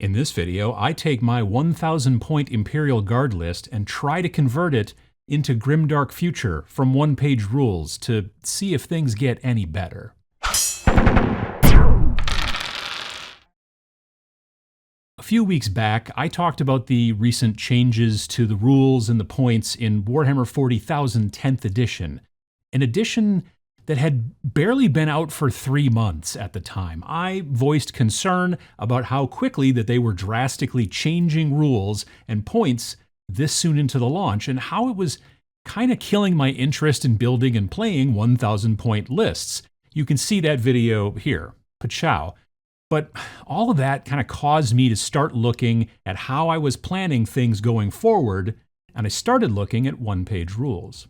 In this video, I take my 1,000 point Imperial Guard list and try to convert it into Grimdark Future from one-page rules to see if things get any better. A few weeks back, I talked about the recent changes to the rules and the points in Warhammer 40,000 10th edition, an edition that had barely been out for 3 months at the time. I voiced concern about how quickly that they were drastically changing rules and points this soon into the launch, and how it was kind of killing my interest in building and playing 1,000 point lists. You can see that video here, Pachow. But all of that kind of caused me to start looking at how I was planning things going forward, and I started looking at one-page rules.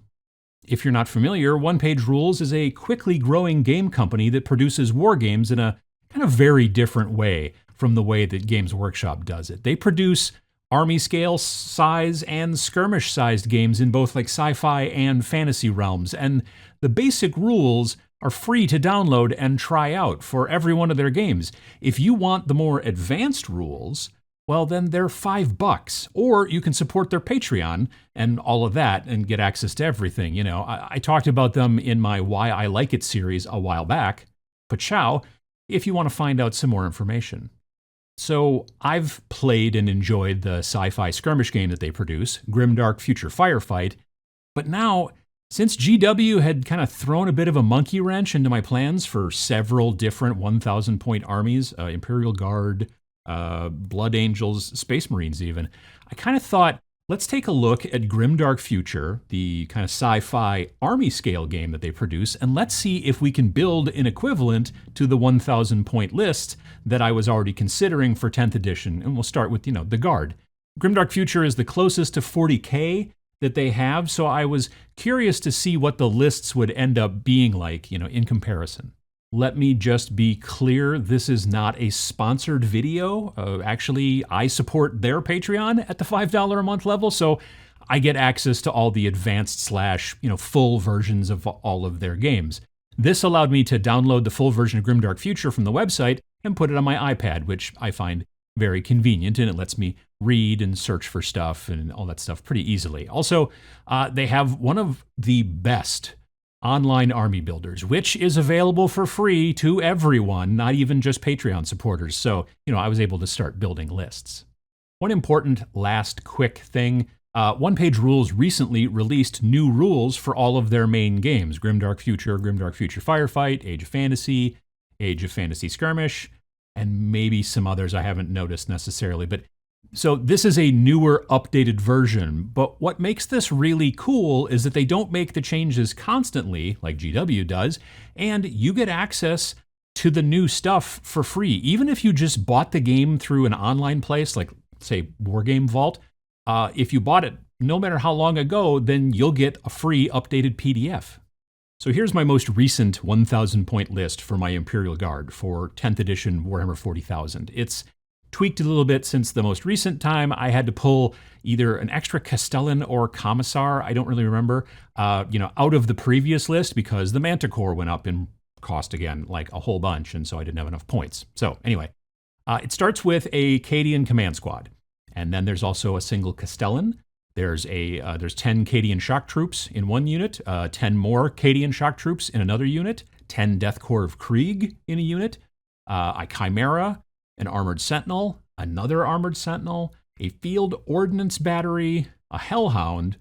If you're not familiar, One Page Rules is a quickly growing game company that produces war games in a kind of very different way from the way that Games Workshop does it. They produce army scale size and skirmish sized games in both like sci-fi and fantasy realms, and the basic rules are free to download and try out for every one of their games. If you want the more advanced rules, well, then they're $5, or you can support their Patreon and all of that and get access to everything. You know, I talked about them in my Why I Like It series a while back, Pachow, if you want to find out some more information. So I've played and enjoyed the sci-fi skirmish game that they produce, Grimdark Future Firefight, but now, since GW had kind of thrown a bit of a monkey wrench into my plans for several different 1,000 point armies, Imperial Guard, Blood Angels, Space Marines even, I kind of thought, let's take a look at Grimdark Future, the kind of sci-fi army scale game that they produce, and let's see if we can build an equivalent to the 1,000 point list that I was already considering for 10th edition. And we'll start with, the Guard. Grimdark Future is the closest to 40K that they have, so I was curious to see what the lists would end up being like, in comparison. Let me just be clear, this is not a sponsored video. Actually, I support their Patreon at the $5 a month level, so I get access to all the advanced / full versions of all of their games. This allowed me to download the full version of Grimdark Future from the website and put it on my iPad, which I find very convenient, and it lets me read and search for stuff and all that stuff pretty easily. Also, they have one of the best online army builders, which is available for free to everyone, not even just Patreon supporters. So, I was able to start building lists. One important last quick thing, One Page Rules recently released new rules for all of their main games, Grimdark Future Firefight, Age of Fantasy Skirmish, and maybe some others I haven't noticed necessarily. But so this is a newer, updated version, but what makes this really cool is that they don't make the changes constantly, like GW does, and you get access to the new stuff for free. Even if you just bought the game through an online place, like, say, Wargame Vault, if you bought it no matter how long ago, then you'll get a free updated PDF. So here's my most recent 1,000 point list for my Imperial Guard for 10th edition Warhammer 40,000. It's tweaked a little bit since the most recent time. I had to pull either an extra Castellan or Commissar, I don't really remember, out of the previous list because the Manticore went up in cost again, like a whole bunch, and so I didn't have enough points. So anyway, it starts with a Cadian command squad, and then there's also a single Castellan. There's 10 Cadian shock troops in one unit, 10 more Cadian shock troops in another unit, 10 Death Corps of Krieg in a unit, a Chimera, an armored sentinel, another armored sentinel, a field ordnance battery, a hellhound,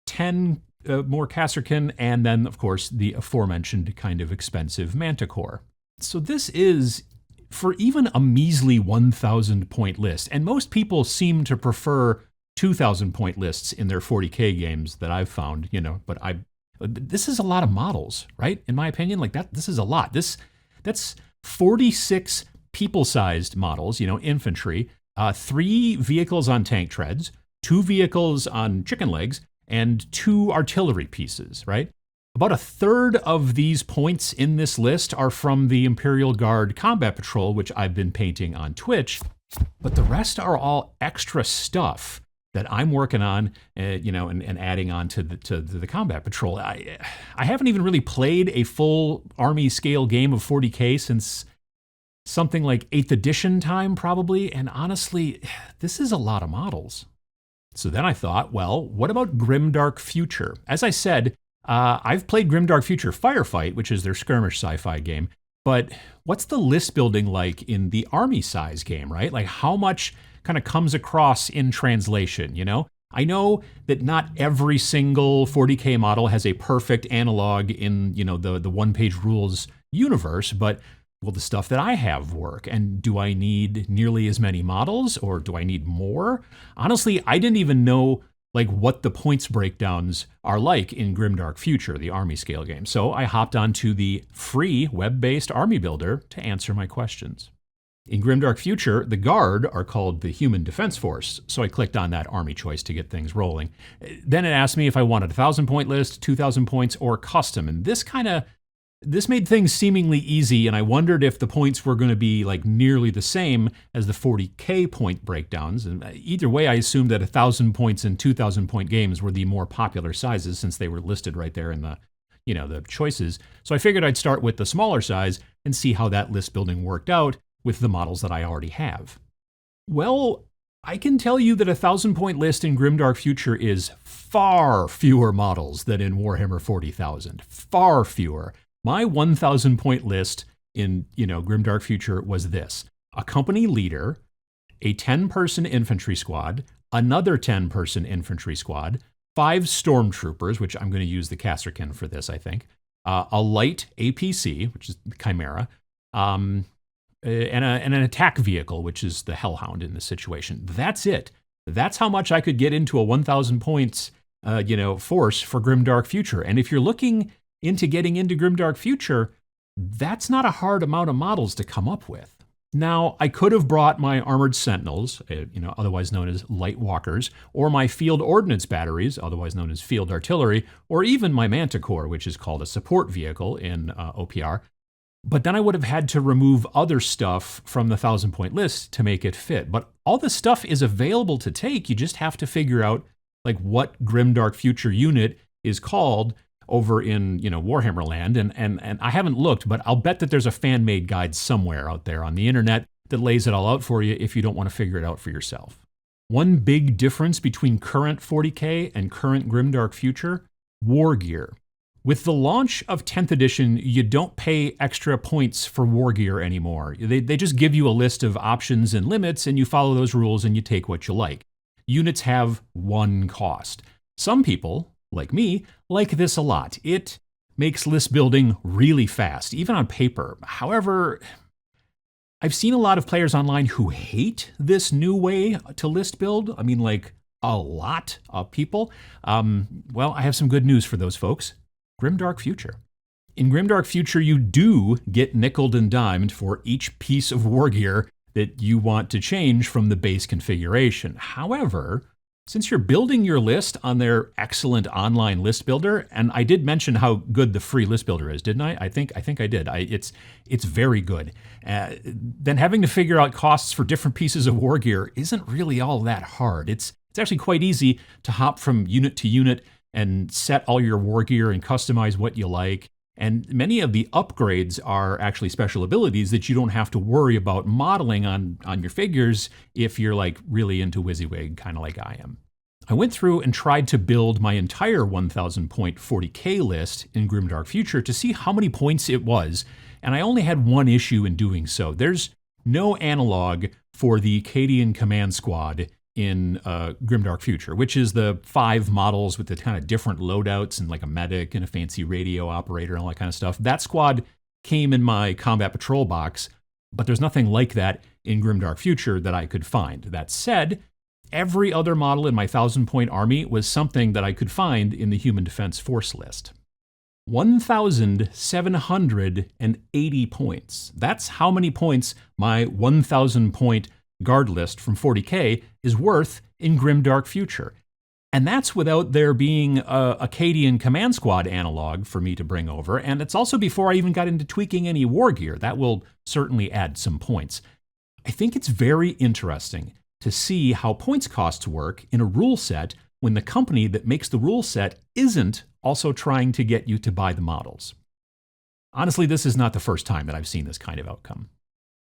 10 more Kasserkin, and then, of course, the aforementioned kind of expensive Manticore. So this is, for even a measly 1,000 point list, and most people seem to prefer 2,000 point lists in their 40K games that I've found, but this is a lot of models, right? In my opinion, like this is a lot. That's 46 people-sized models, infantry, 3 vehicles on tank treads, 2 vehicles on chicken legs, and 2 artillery pieces, right? About a third of these points in this list are from the Imperial Guard Combat Patrol, which I've been painting on Twitch, but the rest are all extra stuff that I'm working on, and adding on to the Combat Patrol. I haven't even really played a full army scale game of 40K since something like 8th edition time probably, and honestly, this is a lot of models. So then I thought, well, what about Grimdark Future? As I said, I've played Grimdark Future Firefight, which is their skirmish sci-fi game, but what's the list building like in the army size game, right? Like how much kind of comes across in translation, you know? I know that not every single 40K model has a perfect analog in, you know, the one-page rules universe, but will the stuff that I have work? And do I need nearly as many models, or do I need more? Honestly, I didn't even know like what the points breakdowns are like in Grimdark Future, the army scale game. So I hopped onto the free web-based army builder to answer my questions. In Grimdark Future, the Guard are called the Human Defense Force, so I clicked on that army choice to get things rolling. Then it asked me if I wanted a 1,000-point list, 2,000 points, or custom, and this made things seemingly easy, and I wondered if the points were going to be like nearly the same as the 40K point breakdowns. And either way, I assumed that 1,000 points and 2,000 point games were the more popular sizes since they were listed right there in the, you know, the choices. So I figured I'd start with the smaller size and see how that list building worked out with the models that I already have. Well, I can tell you that a 1,000-point list in Grimdark Future is far fewer models than in Warhammer 40,000. Far fewer. My 1,000-point list in, you know, Grimdark Future was this: a company leader, a 10-person infantry squad, another 10-person infantry squad, 5 stormtroopers, which I'm going to use the Kasserkin for this, I think, a light APC, which is the Chimera, and an attack vehicle, which is the Hellhound in this situation. That's it. That's how much I could get into a 1,000 points, force for Grimdark Future. And if you're looking into getting into Grimdark Future, that's not a hard amount of models to come up with. Now, I could have brought my armored sentinels, otherwise known as light walkers, or my field ordnance batteries, otherwise known as field artillery, or even my manticore, which is called a support vehicle in OPR. But then I would have had to remove other stuff from the 1,000-point list to make it fit. But all this stuff is available to take. You just have to figure out like what Grimdark Future unit is called over in, Warhammer land. And I haven't looked, but I'll bet that there's a fan-made guide somewhere out there on the internet that lays it all out for you if you don't want to figure it out for yourself. One big difference between current 40K and current Grimdark Future: war gear. With the launch of 10th edition, you don't pay extra points for war gear anymore. They just give you a list of options and limits, and you follow those rules and you take what you like. Units have one cost. Some people, like me, like this a lot. It makes list building really fast, even on paper. However, I've seen a lot of players online who hate this new way to list build. I mean, like a lot of people. Well, I have some good news for those folks. Grimdark Future. In Grimdark Future, you do get nickeled and dimed for each piece of war gear that you want to change from the base configuration. However, since you're building your list on their excellent online list builder, and I did mention how good the free list builder is, didn't I? I think I did. It's very good. Then having to figure out costs for different pieces of war gear isn't really all that hard. It's actually quite easy to hop from unit to unit and set all your war gear and customize what you like. And many of the upgrades are actually special abilities that you don't have to worry about modeling on your figures if you're like really into WYSIWYG, kind of like I am. I went through and tried to build my entire 1,000 point 40K list in Grimdark Future to see how many points it was, and I only had one issue in doing so. There's no analog for the Cadian Command Squad in Grimdark Future, which is the 5 models with the kind of different loadouts and like a medic and a fancy radio operator and all that kind of stuff. That squad came in my combat patrol box, but there's nothing like that in Grimdark Future that I could find. That said, every other model in my 1,000-point army was something that I could find in the Human Defense Force list. 1,780 points. That's how many points my 1,000-point guard list from 40K is worth in Grimdark Future. And that's without there being a Cadian Command Squad analog for me to bring over, and it's also before I even got into tweaking any war gear. That will certainly add some points. I think it's very interesting to see how points costs work in a rule set when the company that makes the rule set isn't also trying to get you to buy the models. Honestly, this is not the first time that I've seen this kind of outcome.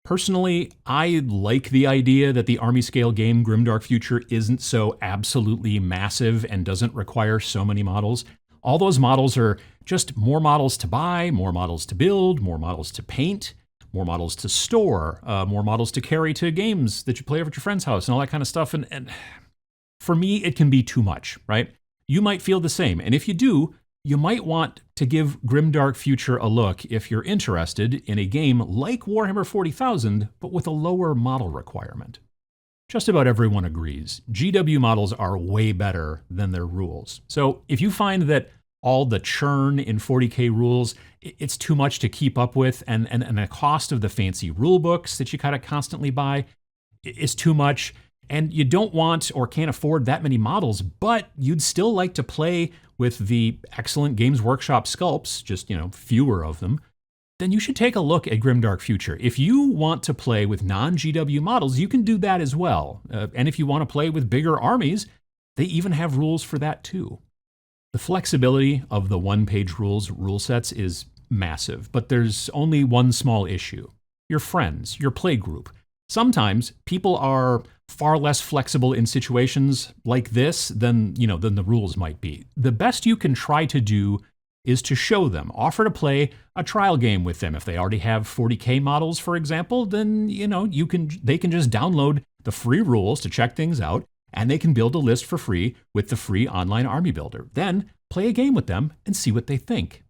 Personally, I like the idea that the army scale game Grimdark Future isn't so absolutely massive and doesn't require so many models. All those models are just more models to buy, more models to build, more models to paint, more models to store, more models to carry to games that you play over at your friend's house and all that kind of stuff. And for me, it can be too much, right? You might feel the same. And if you do, you might want to give Grimdark Future a look if you're interested in a game like Warhammer 40,000, but with a lower model requirement. Just about everyone agrees. GW models are way better than their rules. So if you find that all the churn in 40K rules, it's too much to keep up with, and the cost of the fancy rule books that you kind of constantly buy is too much, and you don't want or can't afford that many models, but you'd still like to play with the excellent Games Workshop sculpts, just, fewer of them, then you should take a look at Grimdark Future. If you want to play with non-GW models, you can do that as well. And if you want to play with bigger armies, they even have rules for that too. The flexibility of the one-page rule sets is massive, but there's only one small issue. Your friends, your playgroup. Sometimes people are far less flexible in situations like this than the rules might be. The best you can try to do is to show them, offer to play a trial game with them. If they already have 40K models, for example, then they can just download the free rules to check things out, and they can build a list for free with the free online army builder. Then play a game with them and see what they think.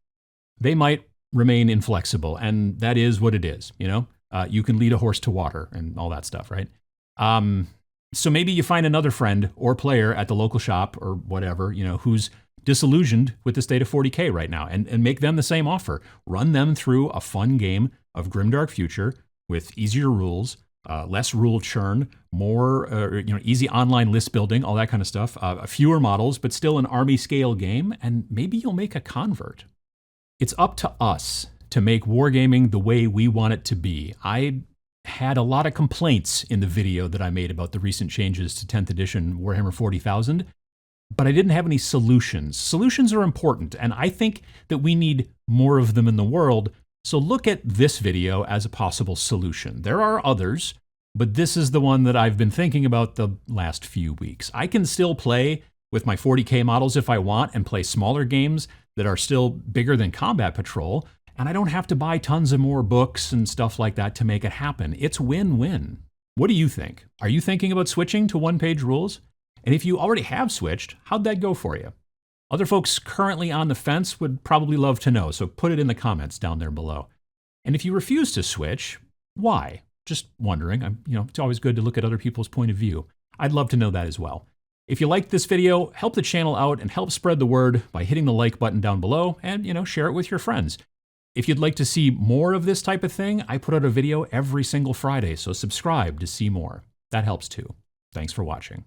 They might remain inflexible, and that is what it is, You can lead a horse to water and all that stuff, right? So maybe you find another friend or player at the local shop or whatever, who's disillusioned with the state of 40K right now, and make them the same offer. Run them through a fun game of Grimdark Future with easier rules, less rule churn, more easy online list building, all that kind of stuff. Fewer models, but still an army scale game, and maybe you'll make a convert. It's up to us to make wargaming the way we want it to be. I had a lot of complaints in the video that I made about the recent changes to 10th edition Warhammer 40,000, but I didn't have any solutions. Solutions are important, and I think that we need more of them in the world, so look at this video as a possible solution. There are others, but this is the one that I've been thinking about the last few weeks. I can still play with my 40K models if I want and play smaller games that are still bigger than Combat Patrol, and I don't have to buy tons of more books and stuff like that to make it happen. It's win-win. What do you think? Are you thinking about switching to one-page rules? And if you already have switched, how'd that go for you? Other folks currently on the fence would probably love to know, so put it in the comments down there below. And if you refuse to switch, why? Just wondering. It's always good to look at other people's point of view. I'd love to know that as well. If you liked this video, help the channel out and help spread the word by hitting the like button down below and, share it with your friends. If you'd like to see more of this type of thing, I put out a video every single Friday, so subscribe to see more. That helps too. Thanks for watching.